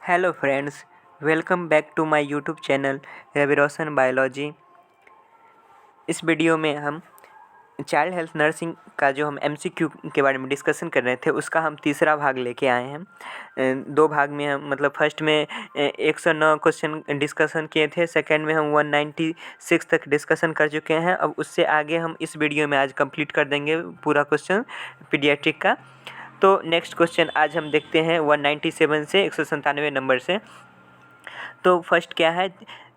Hello friends, welcome back to my YouTube channel Ravi Roshan biology. इस video में हम child health nursing का जो हम एमसीक्यू के बारे में डिस्कशन कर रहे थे उसका हम तीसरा भाग लेके आए हैं। दो भाग में हम फर्स्ट में 109 क्वेश्चन डिस्कशन किए थे, सेकंड में हम 196 तक डिस्कशन कर चुके हैं। अब उससे आगे हम इस वीडियो में आज कंप्लीट कर देंगे पूरा क्वेश्चन पीडियाट्रिक का। तो नेक्स्ट क्वेश्चन आज हम देखते हैं 197 से 197 नंबर से। तो फर्स्ट क्या है,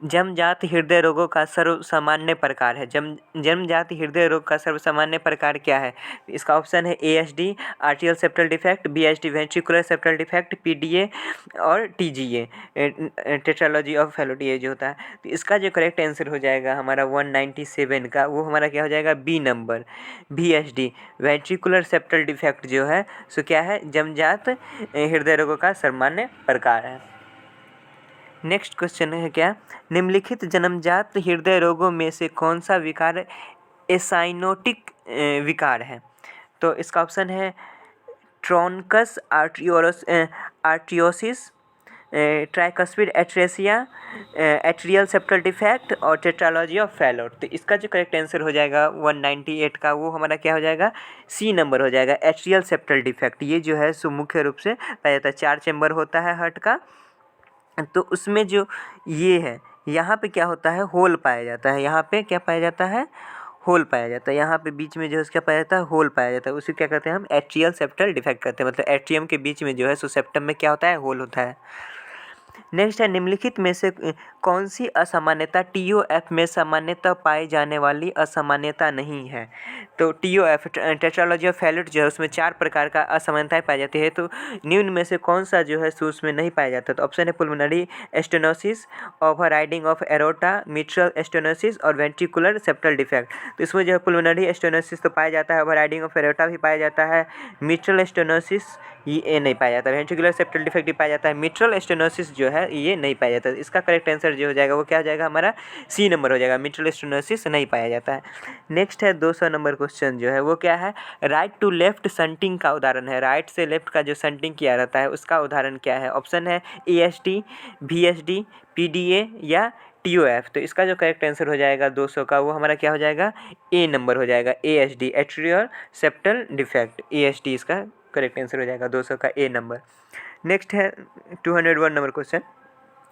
जन्मजात हृदय रोगों का सर्वसामान्य प्रकार है। जन्मजात हृदय रोग का सर्वसामान्य प्रकार क्या है? इसका ऑप्शन है ASD, आर्टियल septal defect, BSD ventricular septal defect, PDA और टीजीए टेट्रालॉजी ऑफ फैलोटी जो होता है। तो इसका जो करेक्ट आंसर हो जाएगा हमारा 197 का, वो हमारा क्या हो जाएगा? B number, VSD ventricular septal defect जो है सो क्या है? जन्मजात हृदय रोगों का सामान्य प्रकार है। नेक्स्ट क्वेश्चन है क्या, निम्नलिखित जन्मजात हृदय रोगों में से कौन सा विकार एसाइनोटिक विकार है? तो इसका ऑप्शन है truncus arteriosus, tricuspid atresia, atrial septal defect और टेट्रालॉजी ऑफ फैलोट। तो इसका जो करेक्ट आंसर हो जाएगा 198 का, वो हमारा क्या हो जाएगा? सी नंबर हो जाएगा, एट्रियल सेप्टल डिफेक्ट। ये जो है सो मुख्य रूप से पाया जाता है। 4 चैम्बर होता है हार्ट का, तो उसमें जो ये है यहाँ पे क्या होता है? होल पाया जाता है। यहाँ पे क्या पाया जाता है? होल पाया जाता है। यहाँ पे बीच में जो है उसका पाया जाता है? होल पाया जाता है। उसे क्या कहते हैं हम? एट्रियल सेप्टल डिफेक्ट कहते हैं। मतलब एट्रियम के बीच में जो है सो सेप्टम में क्या होता है? होल होता है। नेक्स्ट है, निम्नलिखित में से कौन सी असामान्यता टीओएफ में सामान्यतः पाई जाने वाली असामान्यता नहीं है? तो टीओएफ टेट्रालॉजी ऑफ फैलोट जो है उसमें 4 प्रकार का असामान्यताएं पाई जाती है। तो निम्न में से कौन सा जो है सो उसमें नहीं पाया जाता? तो ऑप्शन है pulmonary stenosis, overriding of aorta, mitral stenosis और वेंट्रिकुलर सेप्टल डिफेक्ट। तो इसमें जो है पुल्मोनरी स्टेनोसिस तो पाया जाता है, ओवरराइडिंग ऑफ एरोटा भी पाया जाता है, मिट्रल स्टेनोसिस ये नहीं पाया जाता है, वेंट्रिकुलर सेप्टल डिफेक्ट भी पाया जाता है, मिट्रल स्टेनोसिस जो है ये नहीं पाया जाता है। इसका करेक्ट आंसर जो हो जाएगा वो क्या हो जाएगा? हमारा सी नंबर हो जाएगा, मिट्रल स्टेनोसिस नहीं पाया जाता है। नेक्स्ट है 200 नंबर क्वेश्चन जो है वो क्या है? राइट टू लेफ्ट संटिंग का उदाहरण है। राइट से लेफ्ट का जो संटिंग किया जाता है उसका उदाहरण क्या है? ऑप्शन है एएसडी, बीएसडी, पीडीए या टीओएफ। तो इसका जो करेक्ट आंसर हो जाएगा 200 का, वो हमारा क्या हो जाएगा? ए नंबर हो जाएगा, ASD atrial septal defect. ASD इसका करेक्ट आंसर हो जाएगा 200 का, ए नंबर। नेक्स्ट है 201 नंबर क्वेश्चन,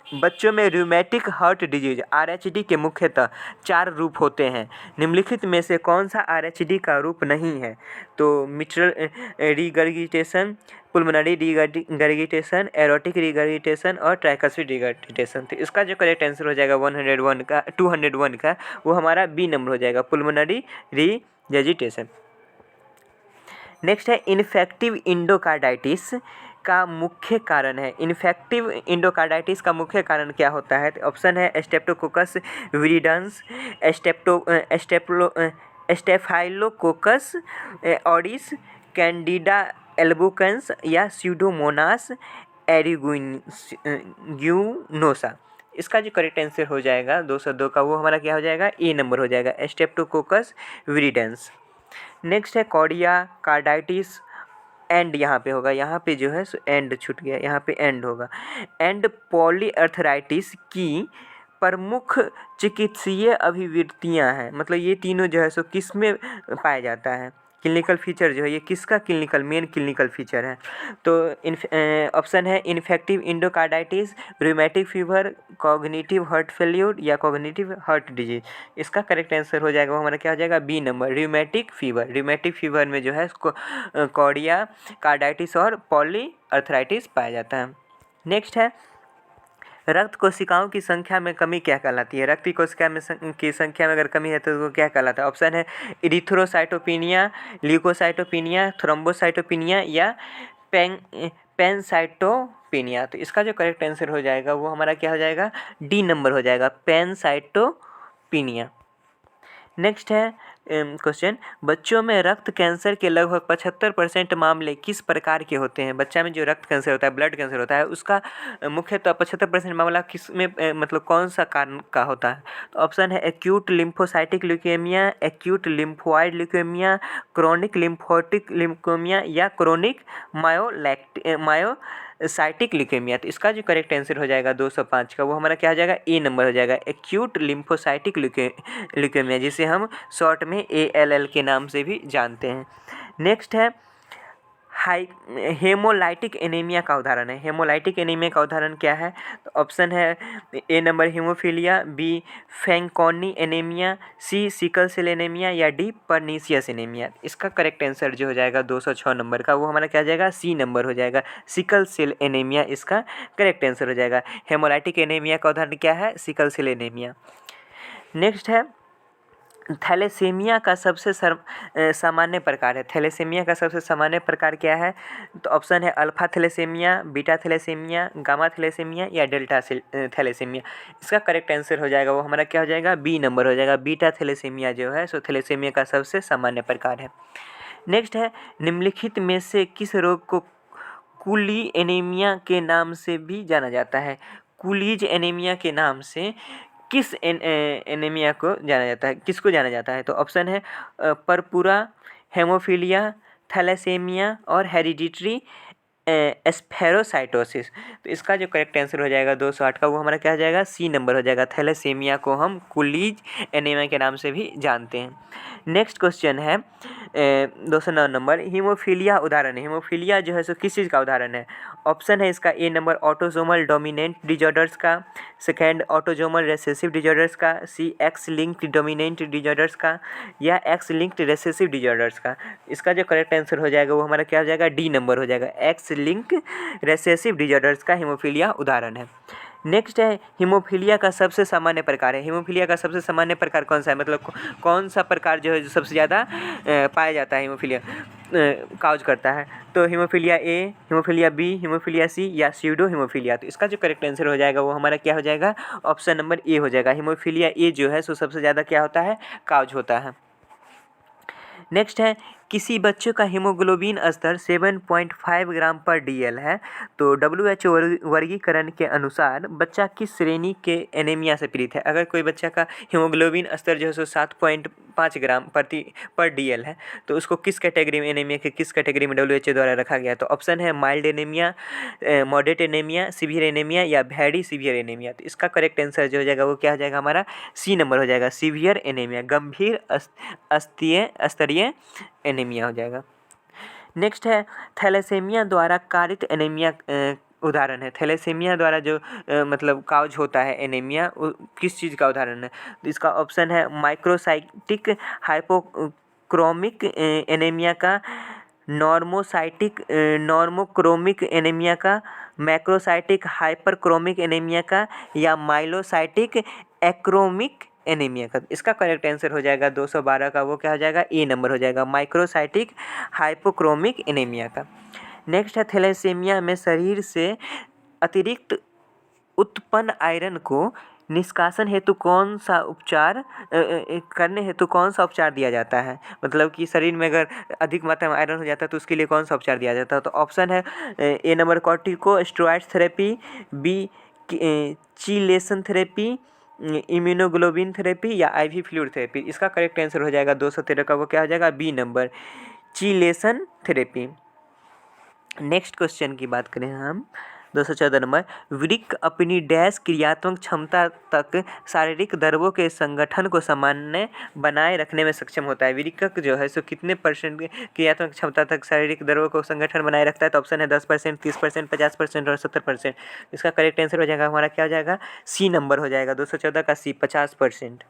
बच्चों में रूमेटिक हार्ट डिजीज आरएचडी के मुख्यतः 4 रूप होते हैं। निम्नलिखित में से कौन सा आरएचडी का रूप नहीं है? तो mitral regurgitation, pulmonary regurgitation, aortic regurgitation और ट्राइकस्पिड रिगर्गिटेशन। तो इसका जो करेक्ट आंसर हो जाएगा 101 का 201 का, वो हमारा बी नंबर हो जाएगा, पुल्मोनरी रिगर्गिटेशन। नेक्स्ट है, इन्फेक्टिव इंडोकार्डाइटिस का मुख्य कारण है। इन्फेक्टिव इंडोकार्डाइटिस का मुख्य कारण क्या होता है? ऑप्शन है streptococcus viridans, staphylococcus aureus, candida albicans या स्यूडोमोनास एरिगुइनोसा। इसका जो करेक्ट आंसर हो जाएगा 202 का, वो हमारा क्या हो जाएगा? ए नंबर हो जाएगा, स्टेप्टोकोकस विरिडेंस। नेक्स्ट है कॉर्डिया कार्डाइटिस, एंड यहाँ पे होगा, यहाँ पे जो है सो एंड छूट गया, यहाँ पे एंड होगा। एंड पॉलीअर्थराइटिस की प्रमुख चिकित्सीय अभिवृत्तियाँ हैं। मतलब ये तीनों जो है सो किस में पाया जाता है? क्लिनिकल फीचर जो है ये किसका मेन क्लिनिकल फीचर है? तो ऑप्शन है infective endocarditis, rheumatic fever, cognitive heart failure या कॉग्निटिव हार्ट डिजीज। इसका करेक्ट आंसर हो जाएगा, वो हमारा क्या हो जाएगा? B number, rheumatic fever. Rheumatic fever में जो है कॉर्डिया कार्डाइटिस और पॉली अर्थराइटिस पाया जाता है। नेक्स्ट है, रक्त कोशिकाओं की संख्या में कमी क्या कहलाती है? रक्त कोशिका में की संख्या में अगर कमी है तो वो क्या कहलाता है? ऑप्शन है इरिथ्रोसाइटोपिनिया, ल्यूकोसाइटोपिनिया, थ्रोम्बोसाइटोपिनिया या पेनसाइटोपिनिया। तो इसका जो करेक्ट आंसर हो जाएगा वो हमारा क्या हो जाएगा? डी नंबर हो जाएगा, पेनसाइटोपिनिया। नेक्स्ट है क्वेश्चन, बच्चों में रक्त कैंसर के लगभग 75% मामले किस प्रकार के होते हैं? बच्चा में जो रक्त कैंसर होता है, ब्लड कैंसर होता है, उसका मुख्यतः 75% मामला किस में मतलब कौन सा कारण का होता है? तो ऑप्शन है acute lymphocytic leukaemia, acute lymphoid leukaemia, chronic lymphatic leukaemia या क्रोनिक साइटिक ल्यूकेमिया, तो इसका जो करेक्ट आंसर हो जाएगा 205 का, वो हमारा क्या हो जाएगा, ए नंबर हो जाएगा, एक्यूट लिम्फोसाइटिक ल्यूकेमिया, जिसे हम शॉर्ट में ALL के नाम से भी जानते हैं। नेक्स्ट है हाई हेमोलाइटिक एनीमिया का उदाहरण है। हेमोलाइटिक एनीमिया का उदाहरण क्या है, तो ऑप्शन है A number haemophilia, B Fanconi anaemia, C sickle cell anaemia या डी पर्नीशियस एनीमिया। इसका करेक्ट आंसर जो हो जाएगा 206 नंबर का, वो हमारा क्या हो जाएगा, सी नंबर हो जाएगा, सिकल सेल एनीमिया इसका करेक्ट आंसर हो जाएगा। हेमोलाइटिक एनीमिया का उदाहरण क्या है, सिकल सेल एनीमिया। नेक्स्ट है थैलेसीमिया का सबसे सामान्य प्रकार है। थैलेसीमिया का सबसे सामान्य प्रकार क्या है, तो ऑप्शन है alpha thalassaemia, beta thalassaemia, gamma thalassaemia या डेल्टा थैलेसीमिया। इसका करेक्ट आंसर हो जाएगा, वो हमारा क्या हो जाएगा, बी नंबर हो जाएगा, बीटा थैलेसीमिया जो है सो थैलेसीमिया का सबसे सामान्य प्रकार है। नेक्स्ट है निम्नलिखित में से किस रोग को कुली एनीमिया के नाम से भी जाना जाता है। कुलीज एनीमिया के नाम से किस एनीमिया को जाना जाता है, किसको जाना जाता है, तो ऑप्शन है परपुरा, हेमोफीलिया, थैलेसेमिया और हेरिडिटरी एस्फेरोसाइटोसिस। तो इसका जो करेक्ट आंसर हो जाएगा 208 का, वो हमारा क्या हो जाएगा, सी नंबर हो जाएगा। थैलेसेमिया को हम कुलीज एनीमिया के नाम से भी जानते हैं। नेक्स्ट क्वेश्चन है 209 नंबर, हीमोफीलिया उदाहरण है। हीमोफीलिया जो है सो किस चीज़ का उदाहरण है, ऑप्शन है इसका ए नंबर ऑटोसोमल डोमिनेंट डिजॉर्डर्स का, सेकेंड ऑटोसोमल रेसेसिव डिजॉर्डर्स का, सी एक्स लिंक्ड डोमिनेंट डिजॉर्डर्स का या एक्स लिंक्ड रेसेसिव डिजॉर्डर्स का। इसका जो करेक्ट आंसर हो जाएगा, वो हमारा क्या हो जाएगा, डी नंबर हो जाएगा, एक्स लिंक रेसेसिव डिजॉर्डर्स का हीमोफीलिया उदाहरण है। नेक्स्ट है हीमोफीलिया का सबसे सामान्य प्रकार है। हीमोफीलिया का सबसे सामान्य प्रकार कौन सा है, मतलब कौन सा प्रकार जो है जो सबसे ज़्यादा पाया जाता है, हीमोफीलिया काउज करता है, तो haemophilia A, haemophilia B, haemophilia C या स्यूडो हीमोफीलिया। तो इसका जो करेक्ट आंसर हो जाएगा, वो हमारा क्या हो जाएगा, ऑप्शन नंबर ए हो जाएगा, हीमोफीलिया ए जो है सो सबसे ज़्यादा क्या होता है, काउज होता है। नेक्स्ट है किसी बच्चे का हीमोग्लोबिन स्तर 7.5 ग्राम पर DL है, तो WHO वर्गीकरण के अनुसार बच्चा किस श्रेणी के एनीमिया से पीड़ित है। अगर कोई बच्चा का हीमोग्लोबिन स्तर जो है सो 7.5 ग्राम पर DL है, तो उसको किस कैटेगरी में, एनीमिया के किस कैटेगरी में WHO द्वारा रखा गया है, तो ऑप्शन है mild anaemia, moderate anaemia, severe anaemia या वेरी सीवियर एनीमिया। तो इसका करेक्ट आंसर जो हो जाएगा, वो क्या हो जाएगा, हमारा सी नंबर हो जाएगा, सीवियर एनीमिया, गंभीर स्तरीय एनीमिया हो जाएगा। नेक्स्ट है थैलेसेमिया द्वारा कारित एनीमिया उदाहरण है। थैलेसेमिया द्वारा जो मतलब काउज होता है एनीमिया, किस चीज़ का उदाहरण है, तो इसका ऑप्शन है माइक्रोसाइटिक हाइपोक्रोमिक एनीमिया का, नॉर्मोक्रोमिक एनीमिया का, मैक्रोसाइटिक हाइपरक्रोमिक एनीमिया का या माइलोसाइटिक एक्रोमिक एनीमिया का। इसका करेक्ट आंसर हो जाएगा 212 का, वो क्या हो जाएगा, ए नंबर हो जाएगा, माइक्रोसाइटिक हाइपोक्रोमिक एनीमिया का। नेक्स्ट है थैलेसेमिया में शरीर से अतिरिक्त उत्पन्न आयरन को निष्कासन हेतु कौन सा उपचार करने हेतु कौन सा उपचार दिया जाता है, मतलब कि शरीर में अगर अधिक मात्रा में आयरन हो जाता है तो उसके लिए कौन सा उपचार दिया जाता है, तो ऑप्शन है A number corticosteroids therapy, B chelation therapy, immunoglobin therapy या IV फ्लूइड थेरेपी। इसका करेक्ट आंसर हो जाएगा 213 का, वो क्या हो जाएगा, B number, chelation therapy. Next question की बात करें हम 214 नंबर, वृक्क अपनी डैश क्रियात्मक क्षमता तक शारीरिक द्रव्यों के संगठन को सामान्य बनाए रखने में सक्षम होता है। वृक्क जो है सो कितने % क्रियात्मक क्षमता तक शारीरिक द्रव्यों को संगठन बनाए रखता है, तो ऑप्शन है 10%, 30%, 50% और 70%। इसका करेक्ट आंसर हो जाएगा, हमारा क्या हो जाएगा, सी नंबर हो जाएगा, 214 का सी, 50%।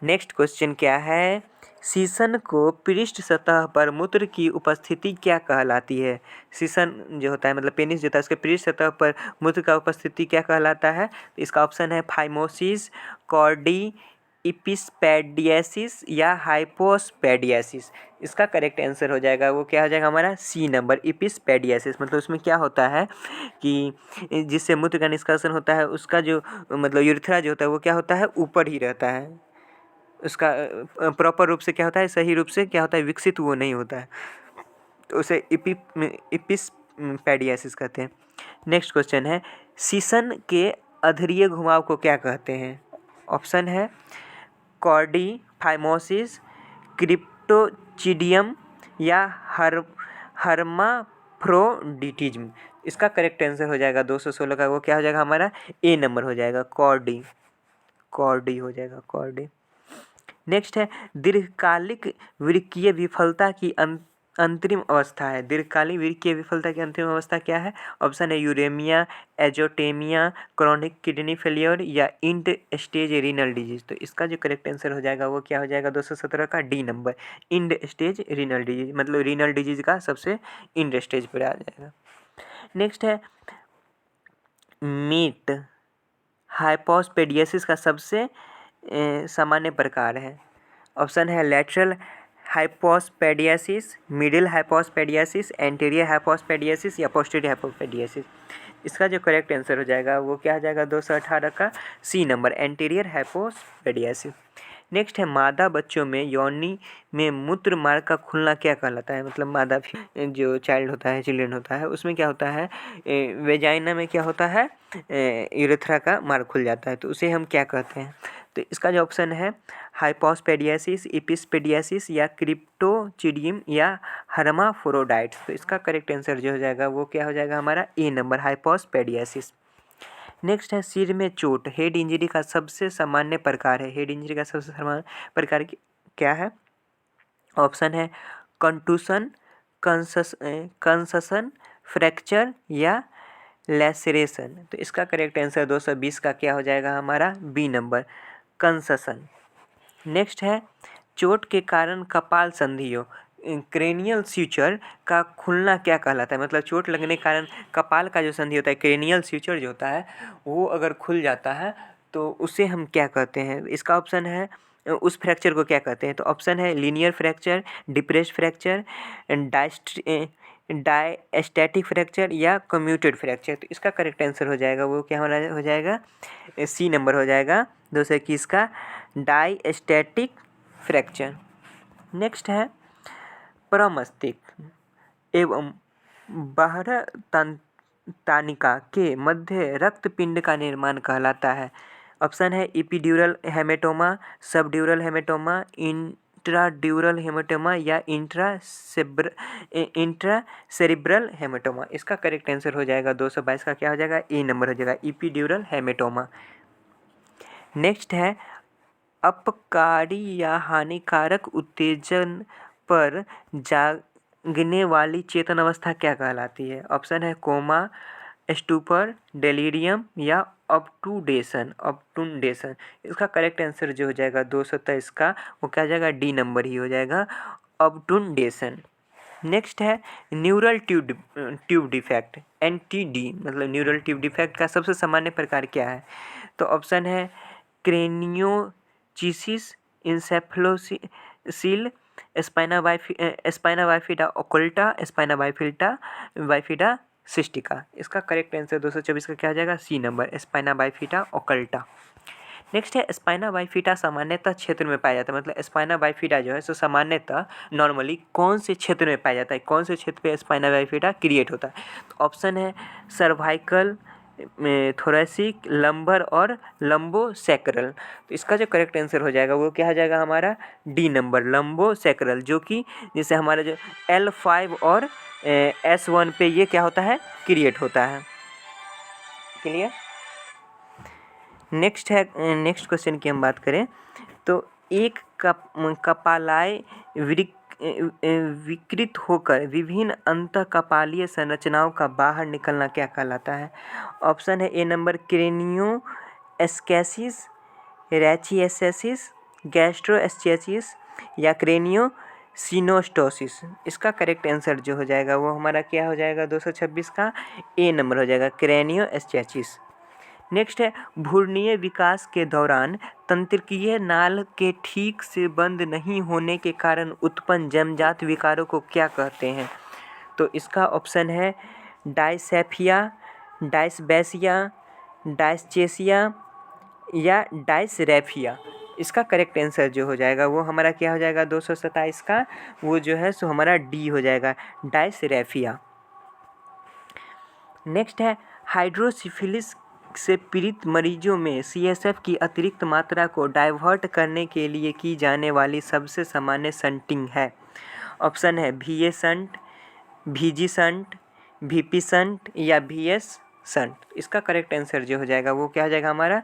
नेक्स्ट क्वेश्चन क्या है, शीशन को पृष्ठ सतह पर मूत्र की उपस्थिति क्या कहलाती है। शीशन जो होता है मतलब पेनिस जो होता है, उसके पृष्ठ सतह पर मूत्र का उपस्थिति क्या कहलाता है, तो इसका ऑप्शन है फाइमोसिस, कॉर्डी इपिस्पेडियासिस या हाइपोस्पेडियासिस। इसका करेक्ट आंसर हो जाएगा, वो क्या हो जाएगा, हमारा सी नंबर, इपिस्पेडियासिस। मतलब उसमें क्या होता है कि जिससे मूत्र का निष्कासन होता है, उसका जो मतलब यूरेथ्रा जो होता है वो क्या होता है, ऊपर ही रहता है, उसका प्रॉपर रूप से क्या होता है, सही रूप से क्या होता है, विकसित वो नहीं होता है, तो उसे इपिस्पेडियासिस कहते हैं। नेक्स्ट क्वेश्चन है शीशन के अधरीय घुमाव को क्या कहते हैं, ऑप्शन है कॉर्डी फाइमोसिस, क्रिप्टोचिडियम या हर्माफ्रोडिटिज्म। इसका करेक्ट आंसर हो जाएगा 216 का, वो क्या हो जाएगा हमारा ए नंबर हो जाएगा, कॉर्डी, कॉर्डी हो जाएगा, कॉर्डी। नेक्स्ट है दीर्घकालिक वृक्कीय विफलता की अंतरिम अवस्था है। दीर्घकालिक वृक्कीय विफलता की अंतिम अवस्था क्या है? ऑप्शन है यूरेमिया, एजोटेमिया, क्रॉनिक किडनी फेलियर या इंड स्टेज रीनल डिजीज। तो इसका जो करेक्ट आंसर हो जाएगा वो क्या हो जाएगा 217 का D number, end stage renal disease, मतलब रीनल डिजीज का सबसे इंड स्टेज पर आ जाएगा। नेक्स्ट है मीट हाइपोस्पेडियासिस का सबसे सामान्य प्रकार है। ऑप्शन है लेटरल हाइपोस्पेडियासिस, मिडिल हाइपोस्पेडियासिस, एंटीरियर हाइपोस्पेडियासिस या पोस्टीरियर हाइपोस्पेडियासिस। इसका जो करेक्ट आंसर हो जाएगा वो क्या हो जाएगा 218 का सी नंबर, एंटीरियर हाइपोस्पेडियासिस। नेक्स्ट है मादा बच्चों में योनि में मूत्र मार्ग का खुलना क्या कहलाता है? मतलब मादा जो चाइल्ड होता है, चिल्ड्रन होता है, उसमें क्या होता है, वेजाइना में क्या होता है, यूरेथ्रा का मार्ग खुल जाता है, तो उसे हम क्या कहते हैं? तो इसका जो ऑप्शन है हाइपोस्पेडियासिस, इपिस्पेडियासिस या क्रिप्टोचिडियम या हर्माफ्रोडाइट्स। तो इसका करेक्ट आंसर जो हो जाएगा वो क्या हो जाएगा हमारा ए नंबर, हाइपोस्पेडियासिस। नेक्स्ट है सिर में चोट, हेड इंजरी का सबसे सामान्य प्रकार है। हेड इंजरी का सबसे सामान्य प्रकार क्या है? ऑप्शन है कंटूशन, कंसशन, फ्रैक्चर या लैसरेशन। तो इसका करेक्ट आंसर 220 का क्या हो जाएगा हमारा बी नंबर, कंसशन। नेक्स्ट है चोट के कारण कपाल संधि हो, क्रेनियल स्यूचर का खुलना क्या कहलाता है? मतलब चोट लगने के कारण कपाल का जो संधि होता है, क्रेनियल स्यूचर जो होता है, वो अगर खुल जाता है तो उसे हम क्या कहते हैं? इसका ऑप्शन है उस फ्रैक्चर को क्या कहते हैं? तो ऑप्शन है linear fracture, depressed fracture, diastatic fracture या कम्यूटेड फ्रैक्चर। तो इसका करेक्ट आंसर हो जाएगा वो क्या हो जाएगा सी नंबर हो जाएगा 221 का, डायस्टैटिक फ्रैक्चर। नेक्स्ट है प्रमस्तिष्क एवं बाह्य तानिका के मध्य रक्तपिंड का निर्माण कहलाता है। ऑप्शन है इपिड्यूरल haematoma, subdural haematoma, intradural haematoma या इंट्रासेरिब्रल हेमेटोमा। इसका करेक्ट आंसर हो जाएगा 222 का क्या हो जाएगा ए नंबर हो जाएगा, इपिड्यूरल हेमेटोमा। नेक्स्ट है अपकारी या हानिकारक उत्तेजन पर जागने वाली चेतन अवस्था क्या कहलाती है? ऑप्शन है कोमा, स्टूपर, डेलीरियम या ऑब्टूडेशन, ऑब्टूडेशन। इसका करेक्ट आंसर जो हो जाएगा 223 का वो क्या हो जाएगा डी नंबर ही हो जाएगा, ऑब्टूडेशन। नेक्स्ट है न्यूरल ट्यूब डिफेक्ट, NTD, मतलब न्यूरल ट्यूब डिफेक्ट का सबसे सामान्य प्रकार क्या है? तो ऑप्शन है cranioschisis, encephalocele, spina bifida occulta, spina bifida cystica. इसका करेक्ट आंसर 224 का क्या हो जाएगा C number, spina bifida occulta. Next है स्पाइना बाइफिडा सामान्यतः क्षेत्र में पाया जाता है, मतलब स्पाइना बाइफिडा जो है सो सामान्यतः नॉर्मली कौन से क्षेत्र में पाया जाता है, कौन से क्षेत्र पे स्पाइना बाइफिडा क्रिएट होता है? तो ऑप्शन है सर्वाइकल, थोरेसिक, लंबर और लंबोसैक्रल। तो इसका जो करेक्ट आंसर हो जाएगा वो क्या हो जाएगा हमारा डी नंबर, लंबोसैक्रल, जो कि जैसे हमारा जो L5 और S1 पे ये क्या होता है क्रिएट होता है। क्लियर? नेक्स्ट नेक्स्ट क्वेश्चन की हम बात करें तो एक कपालाय विकृत होकर विभिन्न अंतःकपालीय संरचनाओं का बाहर निकलना क्या कहलाता है? ऑप्शन है ए नंबर क्रेनियोस्कैसिस, रैचिएसिस, गैस्ट्रोएस्चियासिस या क्रेनियोसिनोस्टोसिस। इसका करेक्ट आंसर जो हो जाएगा वो हमारा क्या हो जाएगा 226 का ए नंबर हो जाएगा, क्रेनियोस्चियासिस। नेक्स्ट है भ्रूणीय विकास के दौरान तंत्रिकीय नाल के ठीक से बंद नहीं होने के कारण उत्पन्न जन्मजात विकारों को क्या कहते हैं? तो इसका ऑप्शन है डायसेफिया, डायस्बैसिया, डायस्चेसिया या डायसरेफिया। इसका करेक्ट आंसर जो हो जाएगा वो हमारा क्या हो जाएगा 227 का, वो जो है सो हमारा डी हो जाएगा, डायसरेफिया। नेक्स्ट है हाइड्रोसिफिलिस से पीड़ित मरीजों में CSF की अतिरिक्त मात्रा को डाइवर्ट करने के लिए की जाने वाली सबसे सामान्य शंटिंग है। ऑप्शन है VA shunt, VG shunt, VP shunt या VS शंट। इसका करेक्ट आंसर जो हो जाएगा वो क्या हो जाएगा हमारा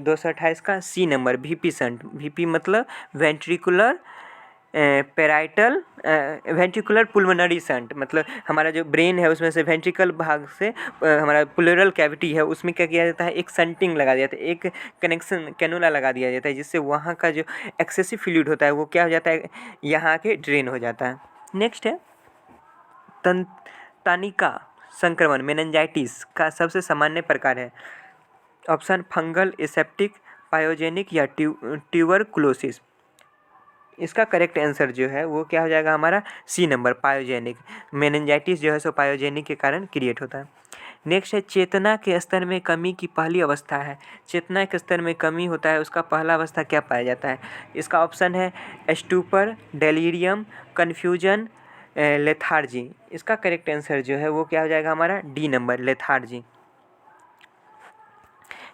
228 का C number VP shunt. VP मतलब ventricular parietal ventricular pulmonary shunt, मतलब हमारा जो ब्रेन है उसमें से वेंट्रिकल भाग से हमारा प्लूरल कैविटी है उसमें क्या किया जाता है, एक शंटिंग लगा दिया जाता है, एक कनेक्शन कैनुला लगा दिया जाता है, जिससे वहाँ का जो एक्सेसिव फ्लूइड होता है वो क्या हो जाता है, यहाँ के ड्रेन हो जाता है। नेक्स्ट है तनिका संक्रमण मेनिंजाइटिस का सबसे सामान्य प्रकार है। ऑप्शन फंगल, एसेप्टिक, पायोजेनिक या ट्यूबरकुलोसिस। इसका करेक्ट आंसर जो है वो क्या हो जाएगा हमारा सी नंबर पायोजेनिक। मेनिंजाइटिस जो है सो पायोजेनिक के कारण क्रिएट होता है। नेक्स्ट है चेतना के स्तर में कमी की पहली अवस्था है। चेतना के स्तर में कमी होता है उसका पहला अवस्था क्या पाया जाता है। इसका ऑप्शन है स्टूपर, डेलीरियम, कन्फ्यूजन, लेथार्जी। इसका करेक्ट आंसर जो है वो क्या हो जाएगा हमारा डी नंबर लेथार्जी।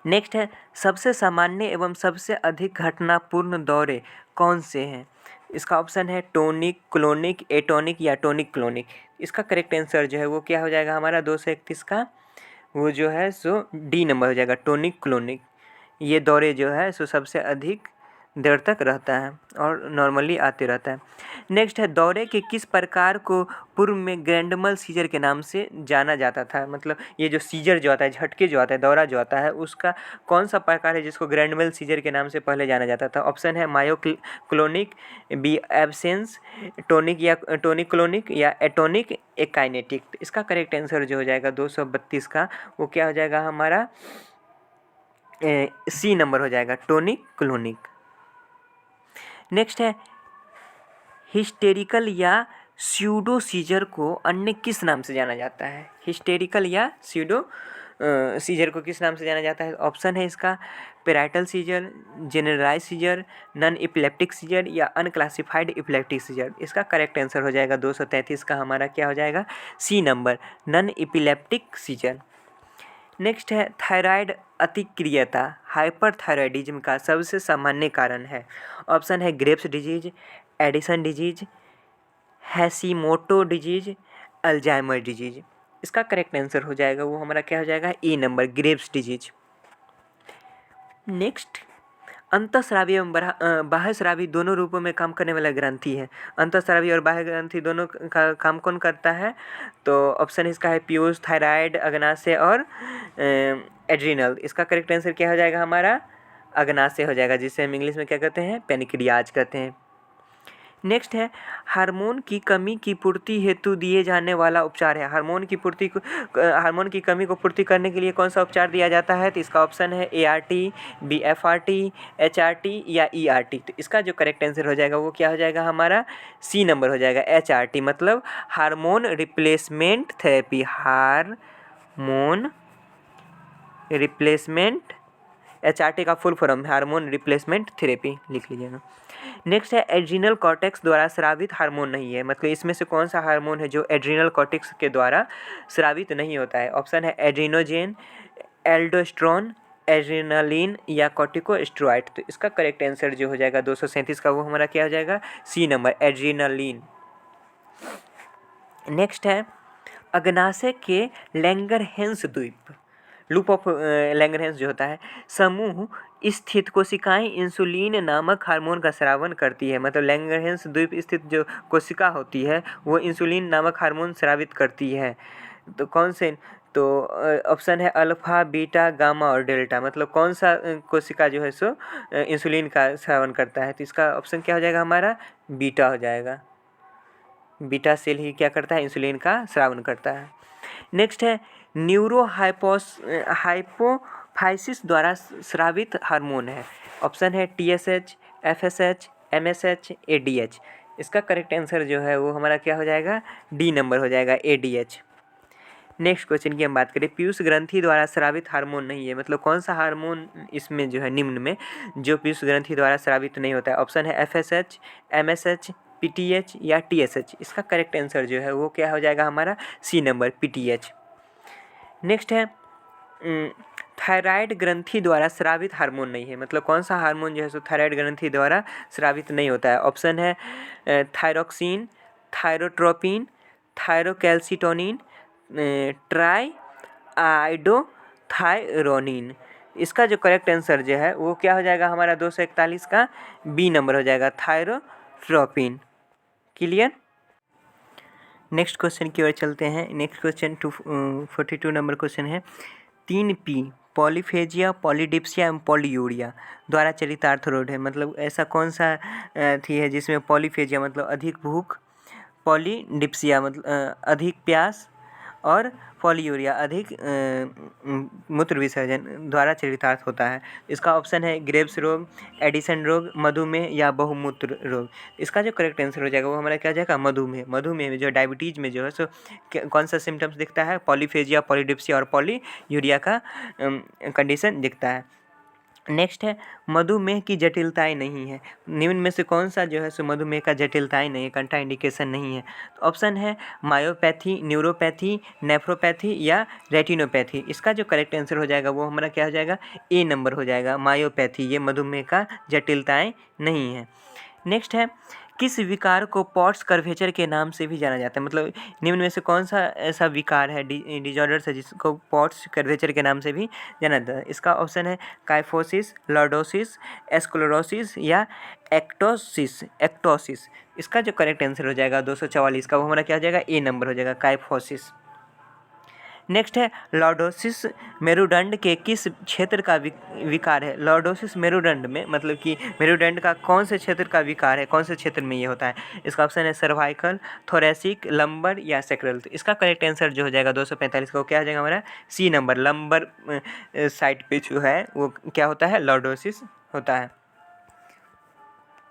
नेक्स्ट है सबसे सामान्य एवं सबसे अधिक घटनापूर्ण दौरे कौन से हैं। इसका ऑप्शन है टोनिक, क्लोनिक, एटोनिक या टोनिक क्लोनिक। इसका करेक्ट आंसर जो है वो क्या हो जाएगा हमारा 231 का वो जो है सो डी नंबर हो जाएगा टोनिक क्लोनिक। ये दौरे जो है सो सबसे अधिक देर तक रहता है और नॉर्मली आते रहता है। नेक्स्ट है दौरे के किस प्रकार को पूर्व में ग्रैंडमल सीजर के नाम से जाना जाता था। मतलब ये जो सीजर जो आता है, झटके जो आता है, दौरा जो आता है, उसका कौन सा प्रकार है जिसको ग्रैंडमल सीजर के नाम से पहले जाना जाता था। ऑप्शन है मायोक्लोनिक, बी एब्सेंस, टोनिक या टोनिक क्लोनिक या एटोनिक एकाइनेटिक। इसका करेक्ट आंसर जो हो जाएगा 232 का वो क्या हो जाएगा हमारा सी नंबर हो जाएगा टोनिक क्लोनिक। नेक्स्ट है हिस्टेरिकल या स्यूडो सीजर को अन्य किस नाम से जाना जाता है। हिस्टेरिकल या स्यूडो सीजर को किस नाम से जाना जाता है। ऑप्शन है इसका parietal seizure, generalise seizure, non epileptic seizure या अनक्लासिफाइड इपिलेप्टिक सीजर। इसका करेक्ट आंसर हो जाएगा 233 का हमारा क्या हो जाएगा C number non epileptic seizure. Next है थायराइड अतिक्रियता हाइपरथायराइडिज्म का सबसे सामान्य कारण है। ऑप्शन है Graves disease, Addison disease, Hashimoto disease, Alzheimer disease. इसका करेक्ट आंसर हो जाएगा वो हमारा क्या हो जाएगा A number Graves disease. Next अंतःस्रावी एवं बाह्यस्रावी दोनों रूपों में काम करने वाला ग्रंथि है। अंतःस्रावी और बाह्य ग्रंथि दोनों का काम कौन करता है। तो ऑप्शन इसका है पीयूष, थायराइड, अग्नाशय और एड्रिनल। इसका करेक्ट आंसर क्या हो जाएगा हमारा अग्नाशय हो जाएगा, जिसे हम इंग्लिश में क्या कहते हैं पेनक्रियाज कहते हैं। नेक्स्ट है हार्मोन की कमी की पूर्ति हेतु दिए जाने वाला उपचार है। हार्मोन की कमी को पूर्ति करने के लिए कौन सा उपचार दिया जाता है। तो इसका ऑप्शन है ART, BFRT, HRT या ERT। तो इसका जो करेक्ट आंसर हो जाएगा वो क्या हो जाएगा हमारा सी नंबर हो जाएगा HRT, मतलब hormone replacement therapy. Hormone replacement HRT का full form hormone replacement therapy लिख लीजिएगा। नेक्स्ट है एड्रिनल कॉर्टेक्स द्वारा स्रावित हार्मोन नहीं है। मतलब इसमें से कौन सा हार्मोन है जो एड्रिनल कॉर्टेक्स के द्वारा स्रावित नहीं होता है। ऑप्शन है एड्रिनोजेन, एल्डोस्ट्रोन, एड्रिनलिन या कॉर्टिकोस्टेरॉइड। तो इसका करेक्ट आंसर जो हो जाएगा 237 का वो हमारा क्या हो जाएगा सी नंबर एड्रिनलिन। नेक्स्ट है अग्नाशय के लैंगरहैंस द्वीप लूप ऑफ लैंगरहैंस जो होता है समूह स्थित कोशिकाएं इंसुलिन नामक हार्मोन का स्रावन करती है। मतलब लैंगरहैंस द्वीप स्थित जो कोशिका होती है वो इंसुलिन नामक हार्मोन स्रावित करती है। तो कौन से, तो ऑप्शन है अल्फा, बीटा, गामा और डेल्टा। मतलब कौन सा कोशिका जो है सो इंसुलिन का स्रावन करता है। तो इसका ऑप्शन क्या हो जाएगा हमारा बीटा हो जाएगा। बीटा सेल ही क्या करता है इंसुलिन का स्रावन करता है। नेक्स्ट है हाइपोफाइसिस द्वारा स्रावित हार्मोन है। ऑप्शन है TSH, FSH, MSH, ADH। इसका करेक्ट आंसर जो है वो हमारा क्या हो जाएगा डी नंबर हो जाएगा ADH। नेक्स्ट क्वेश्चन की हम बात करें पीयूष ग्रंथि द्वारा स्रावित हार्मोन नहीं है। मतलब कौन सा हार्मोन इसमें जो है निम्न में जो पीयूष ग्रंथि द्वारा स्रावित नहीं होता है। ऑप्शन है FSH, MSH, PTH या TSH। इसका करेक्ट आंसर जो है वो क्या हो जाएगा हमारा सी नंबर PTH। नेक्स्ट है थायराइड ग्रंथि द्वारा स्रावित हार्मोन नहीं है। मतलब कौन सा हार्मोन जो है सो थायराइड ग्रंथि द्वारा स्रावित नहीं होता है। ऑप्शन है thyroxine, thyrotropin, thyrocalcitonin, try iodothyronine. इसका जो करेक्ट आंसर जो है वो क्या हो जाएगा हमारा 241 का बी नंबर हो जाएगा, थायरोट्रोपिन। क्लियर। नेक्स्ट क्वेश्चन की ओर चलते हैं। नेक्स्ट क्वेश्चन 242 नंबर क्वेश्चन है। 3P पॉलीफेजिया, पॉलीडिप्सिया एवं पॉलीयूरिया द्वारा चरितार्थ रोग है। मतलब ऐसा कौन सा थी है जिसमें पॉलीफेजिया मतलब अधिक भूख, पॉलीडिप्सिया मतलब अधिक प्यास, और पॉलीयूरिया अधिक मूत्र विसर्जन द्वारा चरितार्थ होता है। इसका ऑप्शन है ग्रेव्स रोग, एडिसन रोग, मधुमेह या बहुमूत्र रोग। इसका जो करेक्ट आंसर हो जाएगा वो हमारा क्या हो जाएगा, मधुमेह। मधुमेह में जो डायबिटीज़ में जो है सो कौन सा सिम्टम्स दिखता है, पॉलीफेजिया, पॉलीडिप्सिया और पॉलीयूरिया का कंडीशन दिखता है। नेक्स्ट है मधुमेह की जटिलताएं नहीं है। निम्न में से कौन सा जो है सो मधुमेह का जटिलताएं नहीं है, कंट्रा इंडिकेशन नहीं है। तो ऑप्शन है मायोपैथी, न्यूरोपैथी, नेफ्रोपैथी या रेटिनोपैथी। इसका जो करेक्ट आंसर हो जाएगा वो हमारा क्या हो जाएगा, ए नंबर हो जाएगा, मायोपैथी। ये मधुमेह का जटिलताएं नहीं है। नेक्स्ट है किस विकार को पॉट्स कर्वेचर के नाम से भी जाना जाता है। मतलब निम्न में से कौन सा ऐसा विकार है, डिजॉर्डर है जिसको पॉट्स कर्वेचर के नाम से भी जाना जाता है। इसका ऑप्शन है काइफोसिस, लॉर्डोसिस, एस्क्लेरोसिस या एक्टोसिस। इसका जो करेक्ट आंसर हो जाएगा 244 का वो हमारा क्या हो जाएगा, ए नंबर हो जाएगा, काइफोसिस। नेक्स्ट है लॉर्डोसिस मेरुदंड के किस क्षेत्र का विकार है। लॉर्डोसिस मेरुदंड में मतलब कि मेरुदंड का कौन से क्षेत्र का विकार है, कौन से क्षेत्र में ये होता है। इसका ऑप्शन है सर्वाइकल, थोरेसिक, लंबर या सैक्रल। तो इसका करेक्ट आंसर जो हो जाएगा 245 का वो क्या हो जाएगा हमारा, सी नंबर, लंबर साइड पे जो है वो क्या होता है, लॉर्डोसिस होता है।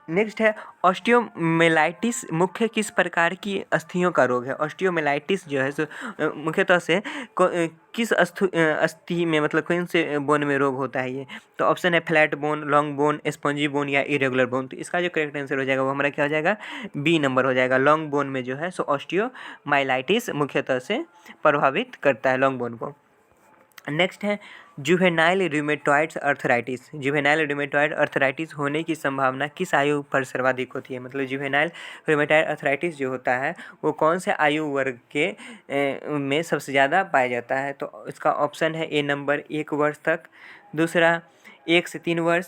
नेक्स्ट है ऑस्टियोमेलाइटिस मुख्य किस प्रकार की अस्थियों का रोग है। ऑस्टियोमेलाइटिस जो है सो मुख्यतः से किस अस्थि में मतलब कौन से बोन में रोग होता है ये। तो ऑप्शन है flat bone, long bone, spongy bone या इरेगुलर बोन। तो इसका जो करेक्ट आंसर हो जाएगा वो हमारा क्या हो जाएगा, बी नंबर हो जाएगा, लॉन्ग बोन में जो है सो ऑस्टियोमाइलाइटिस मुख्यतः से प्रभावित करता है लॉन्ग बोन को। नेक्स्ट है juvenile rheumatoid arthritis. Juvenile rheumatoid arthritis होने की संभावना किस आयु पर सर्वाधिक होती है। मतलब जुवेनाइल रूमेटॉइड अर्थराइटिस जो होता है वो कौन से आयु वर्ग के में सबसे ज़्यादा पाया जाता है। तो इसका ऑप्शन है ए नंबर 1 वर्ष तक, दूसरा 1 से 3 वर्ष,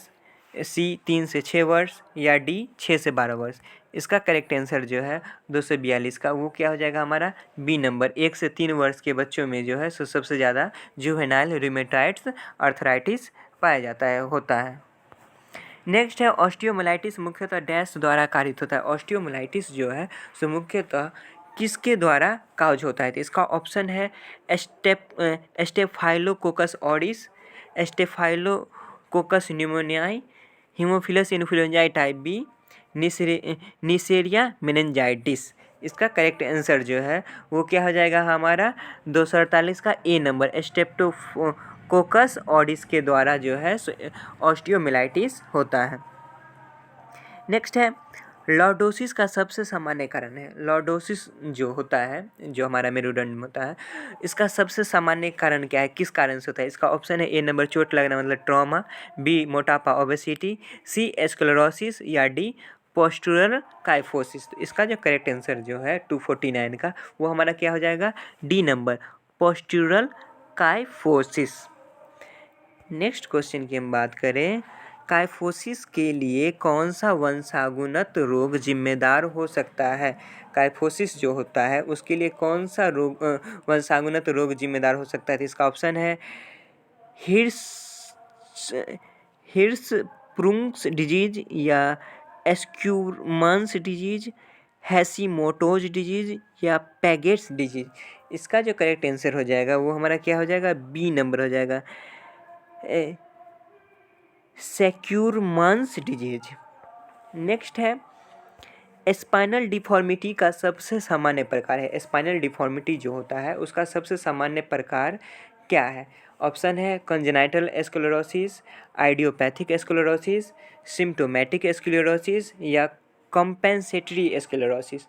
सी 3 से 6 वर्ष या डी 6 से 12 वर्ष। इसका करेक्ट आंसर जो है 242 का वो क्या हो जाएगा हमारा, बी नंबर, 1 से 3 वर्ष के बच्चों में जो है सो सबसे ज़्यादा जुवेनाइल रूमेटॉइड्स अर्थराइटिस पाया जाता है, होता है। नेक्स्ट है ऑस्टियोमाइलाइटिस मुख्यतः डैश द्वारा कारित होता है। ऑस्टियोमाइलाइटिस जो है सो मुख्यतः किसके द्वारा काउज होता है। तो इसका ऑप्शन है staphylococcus aureus, staphylococcus pneumoniae, haemophilus influenzae type B, Neisseria meningitidis. इसका करेक्ट आंसर जो है वो क्या हो जाएगा हमारा 248 का ए नंबर, स्टेप्टोकोकस ऑरिस के द्वारा जो है ऑस्टियोमाइलाइटिस होता है। नेक्स्ट है लॉर्डोसिस का सबसे सामान्य कारण है। लॉर्डोसिस जो होता है, जो हमारा मेरुदंड में होता है, इसका सबसे सामान्य कारण क्या है, किस कारण से होता है। इसका ऑप्शन है ए नंबर चोट लगना मतलब ट्रॉमा, बी मोटापा ओबेसिटी, सी स्क्लेरोसिस या डी पोस्टुरल काइफोसिस। तो इसका जो करेक्ट आंसर जो है 249 का वो हमारा क्या हो जाएगा, D number, postural kyphosis. Next question की हम बात करें, काइफोसिस के लिए कौन सा वंशानुगत रोग जिम्मेदार हो सकता है। काइफोसिस जो होता है उसके लिए कौन सा रोग वंशानुगत रोग जिम्मेदार हो सकता है। तो इसका ऑप्शन है हिर्शस्प्रुंग्स डिजीज या एस्क्यूरमन्स डिजीज, हैशीमोटोज डिजीज या पैगेट्स डिजीज। इसका जो करेक्ट आंसर हो जाएगा वो हमारा क्या हो जाएगा, बी नंबर हो जाएगा, सेक्यूरमन्स डिजीज। नेक्स्ट है स्पाइनल डिफॉर्मिटी का सबसे सामान्य प्रकार है। स्पाइनल डिफॉर्मिटी जो होता है उसका सबसे सामान्य प्रकार क्या है। ऑप्शन है congenital sclerosis, idiopathic sclerosis, symptomatic sclerosis या कॉम्पेंसेटरी स्क्लेरोसिस।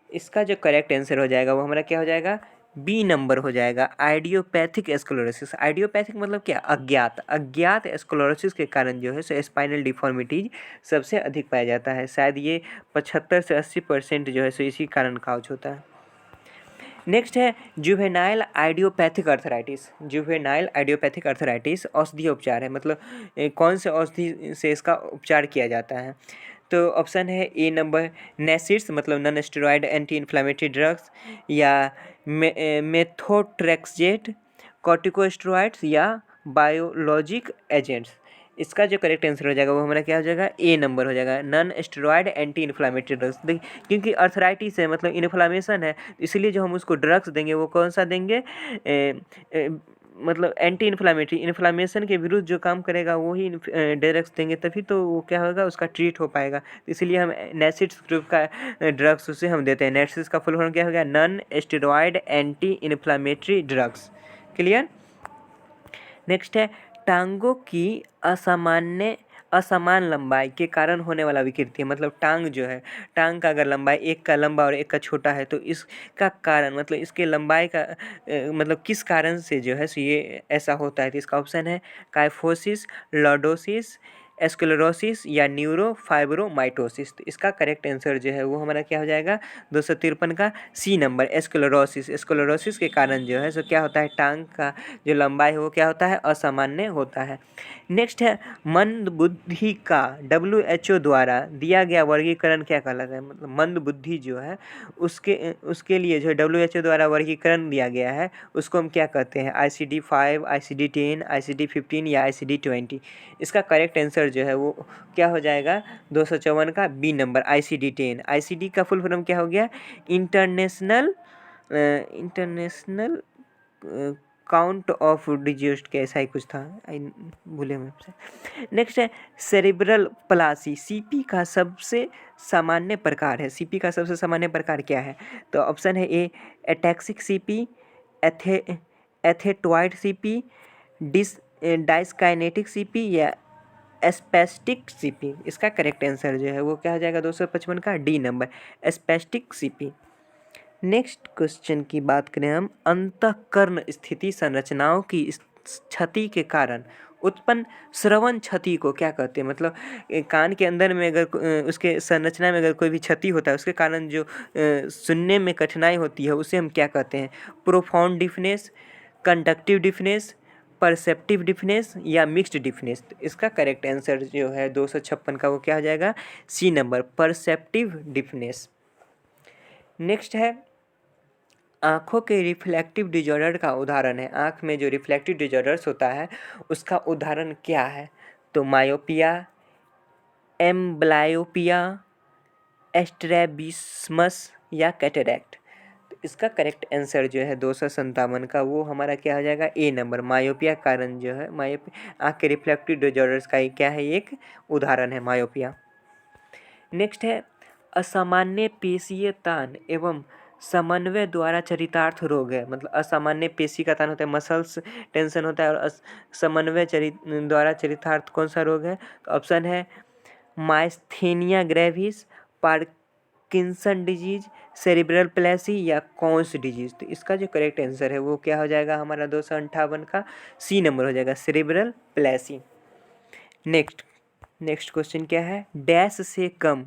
इसका जो करेक्ट आंसर हो जाएगा वो हमारा क्या हो जाएगा, बी नंबर हो जाएगा, आइडियोपैथिक स्क्लेरोसिस। आइडियोपैथिक मतलब क्या, अज्ञात स्क्लेरोसिस के कारण जो है सो स्पाइनल डिफॉर्मिटीज सबसे अधिक पाया जाता है। शायद ये 75 से 80% जो है सो इसी कारण काउच होता है। नेक्स्ट है juvenile idiopathic arthritis. Juvenile idiopathic arthritis औषधीय उपचार है, मतलब कौन से औषधि से इसका उपचार किया जाता है? तो ऑप्शन है ए नंबर नेसिड्स, मतलब non steroid anti inflammatory drugs, या मेथोट्रेक्सेट, कॉर्टिकोस्टेरॉइड्स, या बायोलॉजिक एजेंट्स। इसका जो करेक्ट आंसर हो जाएगा वो हमारा क्या हो जाएगा? ए नंबर हो जाएगा, non steroid anti inflammatory drugs. देखिए, क्योंकि अर्थराइटिस है, मतलब इन्फ्लामेशन है, इसलिए जो हम उसको ड्रग्स देंगे वो कौन सा देंगे? मतलब एंटी इन्फ्लामेटरी, इन्फ्लामेशन के विरुद्ध जो काम करेगा वही ड्रग्स देंगे, तभी तो वो क्या होगा, उसका ट्रीट हो पाएगा। इसलिए हम नेसिड्स ग्रुप का ड्रग्स उसे हम देते हैं। नेसिड्स का फुल फॉर्म क्या हो गया? Non steroid anti inflammatory drugs. Clear? Next है टांगों की असमान लंबाई के कारण होने वाला विकृति है, मतलब टांग जो है, टांग का अगर लंबाई एक का लंबा और एक का छोटा है तो इसका कारण, मतलब इसके लंबाई का मतलब किस कारण से जो है सो ये ऐसा होता है? तो इसका ऑप्शन है काइफोसिस, लॉर्डोसिस, एस्क्लेरोसिस, या न्यूरोफाइब्रोमाइटोसिस। तो इसका करेक्ट आंसर जो है वो हमारा क्या हो जाएगा? 253 का सी नंबर, एस्क्लेरोसिस। एस्क्लेरोसिस के कारण जो है सो क्या होता है? टांग का जो लंबाई है वो क्या होता है? असामान्य होता है। नेक्स्ट है मंद बुद्धि का WHO द्वारा दिया गया वर्गीकरण क्या कहलाता है? मतलब मंद बुद्धि जो है उसके लिए जो WHO द्वारा वर्गीकरण दिया गया है उसको हम क्या कहते हैं? ICD-5, ICD-10, ICD-15, या ICD-20। इसका करेक्ट आंसर जो है वो क्या हो जाएगा? 254 का बी नंबर, ICD-10। ICD का फुल फॉर्म क्या हो गया? इंटरनेशनल काउंट ऑफ डिजिट के ऐसा ही कुछ था, भूले मैं आपसे। नेक्स्ट है सेरिब्रल पलासी सीपी का सबसे सामान्य प्रकार है। सीपी का सबसे सामान्य प्रकार क्या है? तो ऑप्शन है A ataxic CP, athetoid CP, dyskinetic CP, या एस्पेस्टिक सीपी। इसका करेक्ट आंसर जो है वो क्या हो जाएगा? 255 का D number, spastic CP. Next question की बात करें हम, अंतःकरण स्थिति संरचनाओं की क्षति के कारण उत्पन्न श्रवण क्षति को क्या कहते हैं? मतलब कान के अंदर में अगर उसके संरचना में अगर कोई भी क्षति होता है उसके कारण जो सुनने में कठिनाई होती है उसे हम क्या कहते हैं? Profound deafness, conductive deafness, perceptive deafness, या मिक्स्ड डिफनेस। इसका करेक्ट आंसर जो है 256 का वो क्या हो जाएगा? C number, perceptive deafness. Next है आँखों के रिफ्लेक्टिव डिजॉर्डर का उदाहरण है। आँख में जो रिफ्लेक्टिव डिजॉर्डर्स होता है उसका उदाहरण क्या है? तो मायोपिया, एम्ब्लायोपिया, एस्ट्रैबिस्मस, या कैटरैक्ट। तो इसका करेक्ट आंसर जो है 257 का वो हमारा क्या हो जाएगा? ए नंबर, मायोपिया कारण जो है, मायोपिया आँख के रिफ्लेक्टिव डिजॉर्डर्स का क्या है? एक उदाहरण है मायोपिया। नेक्स्ट है असामान्य पेशीय तान एवं समन्वय द्वारा चरितार्थ रोग है। मतलब असामान्य पेशी का तान होता है, मसल्स टेंशन होता है, और समन्वय द्वारा चरितार्थ कौन सा रोग है? तो ऑप्शन है myasthenia gravis, Parkinson disease, cerebral palsy, या कॉन्स डिजीज। तो इसका जो करेक्ट आंसर है वो क्या हो जाएगा? हमारा 258 का सी नंबर हो जाएगा, सेरिब्रल प्लेसी। नेक्स्ट क्वेश्चन क्या है? डैश से कम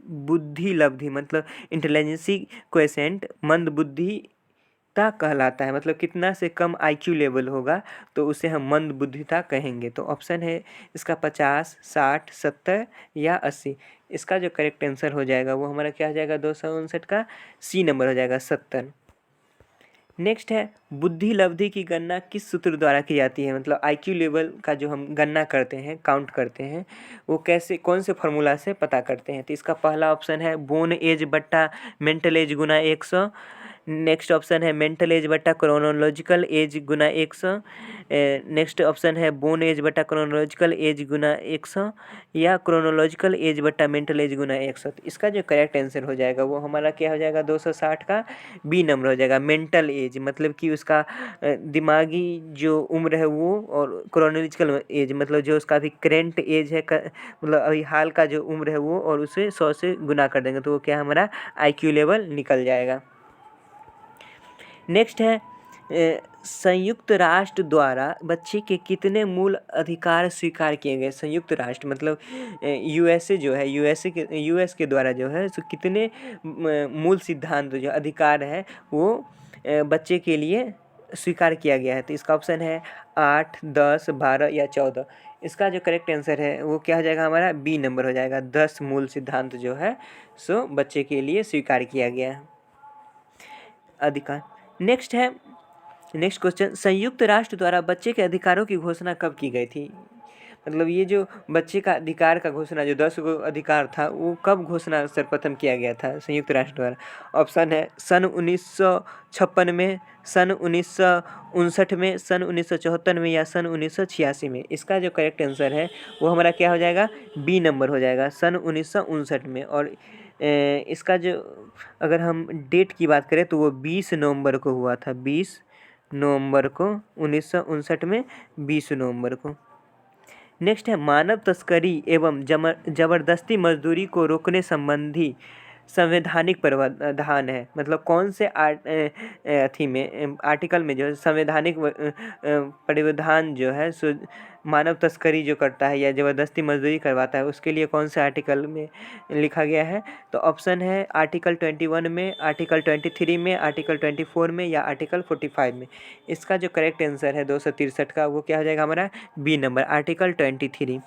बुद्धि लब्धि, मतलब इंटेलिजेंसी क्वेसेंट मंद बुद्धिता कहलाता है। मतलब कितना से कम IQ लेवल होगा तो उसे हम मंद बुद्धिता कहेंगे। तो ऑप्शन है इसका 50, 60, 70, या 80। इसका जो करेक्ट आंसर हो जाएगा वो हमारा क्या हो जाएगा? 259 का सी नंबर हो जाएगा, 70। नेक्स्ट है बुद्धि लब्धि की गणना किस सूत्र द्वारा की जाती है? मतलब IQ लेवल का जो हम गणना करते हैं, काउंट करते हैं, वो कैसे, कौन से फॉर्मूला से पता करते हैं? तो इसका पहला ऑप्शन है बोन एज बट्टा मेंटल एज गुना 100। नेक्स्ट ऑप्शन है मेंटल एज बट्टा क्रोनोलॉजिकल एज गुना 100। नेक्स्ट ऑप्शन है बोन एज बट्टा क्रोनोलॉजिकल एज गुना 100, या क्रोनोलॉजिकल एज बट्टा मेंटल एज गुना 100। तो इसका जो करेक्ट आंसर हो जाएगा वो हमारा क्या हो जाएगा? 260 का बी नंबर हो जाएगा, मेंटल एज, मतलब कि उसका दिमागी जो उम्र है वो, और क्रोनोलॉजिकल एज मतलब जो उसका अभी करेंट एज है, मतलब अभी हाल का जो उम्र है वो, और उसे 100 से गुना कर देंगे तो वो क्या हमारा IQ लेवल निकल जाएगा। नेक्स्ट है संयुक्त राष्ट्र द्वारा बच्चे के कितने मूल अधिकार स्वीकार किए गए? संयुक्त राष्ट्र मतलब USA जो है, US के द्वारा जो है सो कितने मूल सिद्धांत जो अधिकार है वो बच्चे के लिए स्वीकार किया गया है। तो इसका ऑप्शन है 8, 10, 12 या 14। इसका जो करेक्ट आंसर है वो क्या हो जाएगा हमारा, बी नंबर हो जाएगा। 10 मूल सिद्धांत जो है सो बच्चे के लिए स्वीकार किया गया है अधिकार। नेक्स्ट क्वेश्चन, संयुक्त राष्ट्र द्वारा बच्चे के अधिकारों की घोषणा कब की गई थी? मतलब ये जो बच्चे का अधिकार का घोषणा, जो 10 गो अधिकार था, वो कब घोषणा सर्वप्रथम किया गया था संयुक्त राष्ट्र द्वारा? ऑप्शन है सन 1956 में, सन 1959 में, सन 1974 में या सन 1986 में। इसका जो करेक्ट आंसर है वो हमारा क्या हो जाएगा, बी नंबर हो जाएगा, सन 1959 में। और इसका जो अगर हम डेट की बात करें तो वो 20 नवंबर को हुआ था, 20 नवंबर को 1959 में, 20 नवंबर को। नेक्स्ट है, मानव तस्करी एवं जबरदस्ती मजदूरी को रोकने संबंधी संवैधानिक प्रावधान है। मतलब कौन से आर्टिकल में जो है संवैधानिक प्रावधान जो है सो मानव तस्करी जो करता है या ज़बरदस्ती मजदूरी करवाता है उसके लिए कौन से आर्टिकल में लिखा गया है? तो ऑप्शन है आर्टिकल 21 में, आर्टिकल 23 में, आर्टिकल 24 में या आर्टिकल 45 में। इसका जो करेक्ट आंसर है 263 का वो क्या हो जाएगा हमारा, बी नंबर, आर्टिकल 23।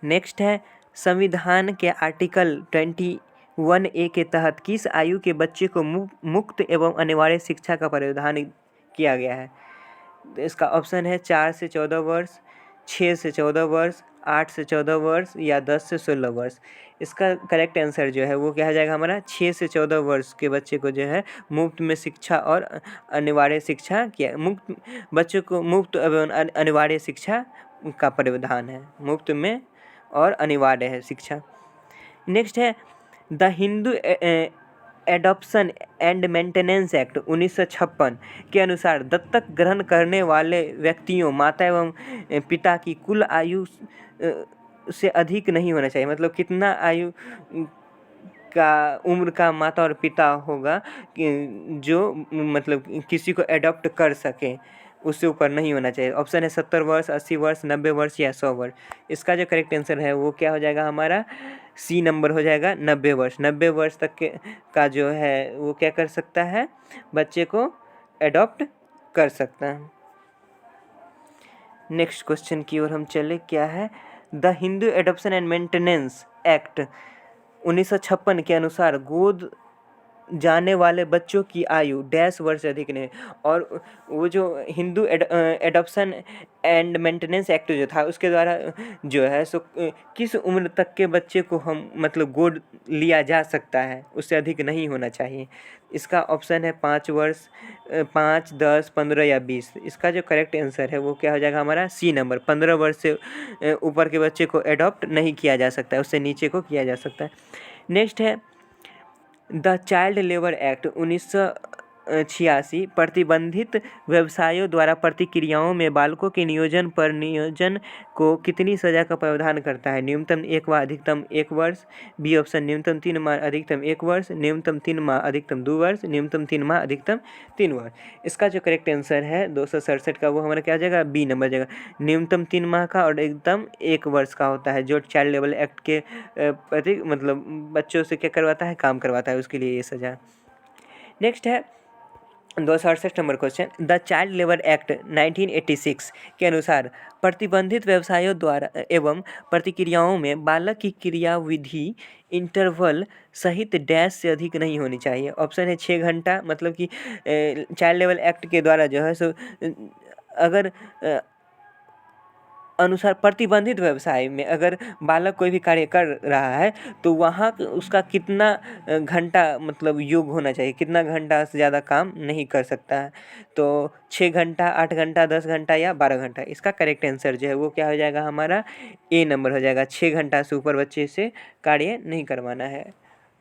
नेक्स्ट है, संविधान के आर्टिकल 21A के तहत किस आयु के बच्चे को मुक्त एवं अनिवार्य शिक्षा का प्रावधान किया गया है? तो इसका ऑप्शन है 4 से 14 वर्ष, 6 से 14 वर्ष, 8 से 14 वर्ष या 10 से 16 वर्ष। इसका करेक्ट आंसर जो है वो क्या हो जाएगा हमारा, 6 से 14 वर्ष के बच्चे को जो है मुफ्त में शिक्षा और अनिवार्य शिक्षा किया, मुक्त बच्चों को मुफ्त एवं अनिवार्य शिक्षा का प्रावधान है, मुफ्त में और अनिवार्य है शिक्षा। नेक्स्ट है, the Hindu adoption and maintenance act 1956 के अनुसार दत्तक ग्रहण करने वाले व्यक्तियों, माता एवं पिता की कुल आयु से अधिक नहीं होना चाहिए। मतलब कितना आयु का उम्र का माता और पिता होगा जो मतलब किसी को एडॉप्ट कर सके, उससे ऊपर नहीं होना चाहिए। ऑप्शन है 70 वर्ष, 80 वर्ष, 90 वर्ष या 100 वर्ष। इसका जो करेक्ट आंसर है वो क्या हो जाएगा हमारा, सी नंबर हो जाएगा, 90 वर्ष। 90 वर्ष तक के का जो है वो क्या कर सकता है, बच्चे को एडॉप्ट कर सकता है। नेक्स्ट क्वेश्चन की ओर हम चले, क्या है, the Hindu adoption and maintenance act 1956 के अनुसार गोद जाने वाले बच्चों की आयु डैश वर्ष से अधिक नहीं। और वो जो Hindu adoption and maintenance act जो था उसके द्वारा जो है सो किस उम्र तक के बच्चे को हम मतलब गोद लिया जा सकता है, उससे अधिक नहीं होना चाहिए। इसका ऑप्शन है 5 वर्ष, 5, 10, 15 या 20। इसका जो करेक्ट आंसर है वो क्या हो जाएगा हमारा, सी नंबर, 15 वर्ष से ऊपर के बच्चे को एडॉप्ट नहीं किया जा सकता है, उससे नीचे को किया जा सकता है। नेक्स्ट है, द चाइल्ड लेबर एक्ट 1986 प्रतिबंधित व्यवसायों द्वारा प्रतिक्रियाओं में बालकों के नियोजन को कितनी सजा का प्रावधान करता है? न्यूनतम 1 माह अधिकतम 1 वर्ष, बी ऑप्शन न्यूनतम 3 माह अधिकतम 1 वर्ष, न्यूनतम 3 माह अधिकतम 2 वर्ष, न्यूनतम 3 माह अधिकतम 3 वर्ष। इसका जो करेक्ट आंसर है 267 का वो हमारा क्या हो जाएगा, बी नंबर जाएगा। न्यूनतम 3 माह का और अधिकतम 1 वर्ष का होता है, जो चाइल्ड लेबर एक्ट के प्रति मतलब बच्चों से क्या करवाता है, काम करवाता है, उसके लिए ये सजा। नेक्स्ट है 268 number question, the child labour act 1986 के अनुसार प्रतिबंधित व्यवसायों द्वारा एवं प्रतिक्रियाओं में बालक की क्रियाविधि इंटरवल सहित डैश से अधिक नहीं होनी चाहिए। ऑप्शन है 6 घंटा, मतलब कि चाइल्ड लेबर एक्ट के द्वारा जो है सो अगर अनुसार प्रतिबंधित व्यवसाय में अगर बालक कोई भी कार्य कर रहा है तो वहाँ उसका कितना घंटा मतलब योग होना चाहिए, कितना घंटा से ज़्यादा काम नहीं कर सकता है। तो 6 घंटा, 8 घंटा, 10 घंटा या 12 घंटा। इसका करेक्ट आंसर जो है वो क्या हो जाएगा हमारा, ए नंबर हो जाएगा। 6 घंटा से ऊपर बच्चे से कार्य नहीं करवाना है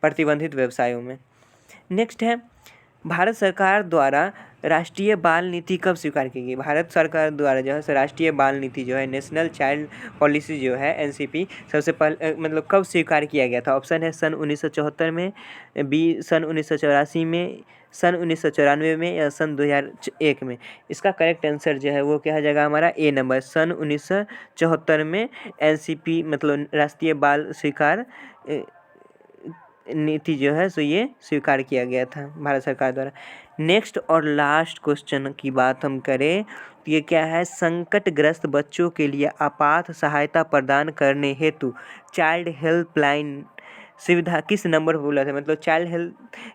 प्रतिबंधित व्यवसायों में। नेक्स्ट है, भारत सरकार द्वारा राष्ट्रीय बाल नीति कब स्वीकार की गई? भारत सरकार द्वारा जो है राष्ट्रीय बाल नीति जो है, नेशनल चाइल्ड पॉलिसी जो है एनसीपी, सबसे पहले मतलब कब स्वीकार किया गया था? ऑप्शन है सन 1974 में, बी सन 1984 में, सन 1994 में या सन 2001 में। इसका करेक्ट आंसर जो है वो क्या हो जाएगा हमारा, ए नंबर, सन 1974 में एनसीपी मतलब राष्ट्रीय बाल स्वीकार नीति जो है सो ये स्वीकार किया गया था भारत सरकार द्वारा। नेक्स्ट और लास्ट क्वेश्चन की बात हम करें तो ये क्या है, संकटग्रस्त बच्चों के लिए आपात सहायता प्रदान करने हेतु चाइल्ड हेल्पलाइन सुविधा किस नंबर पर बोला था, मतलब चाइल्ड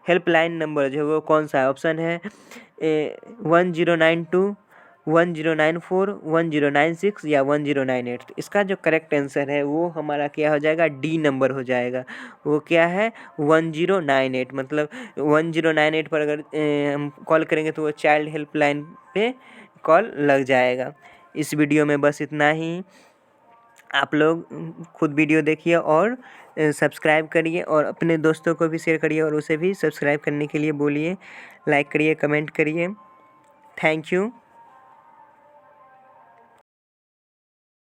हेल्पलाइन नंबर जो है वो कौन सा है? ऑप्शन है 1092, 1094, 1096 या 1098। तो इसका जो करेक्ट आंसर है वो हमारा क्या हो जाएगा, डी नंबर हो जाएगा। वो क्या है, 1098। मतलब 1098 पर अगर हम कॉल करेंगे तो वो चाइल्ड हेल्पलाइन पे कॉल लग जाएगा। इस वीडियो में बस इतना ही। आप लोग खुद वीडियो देखिए और सब्सक्राइब करिए और अपने दोस्तों को भी शेयर करिए और उसे भी सब्सक्राइब करने के लिए बोलिए। लाइक करिए, कमेंट करिए। Thank you.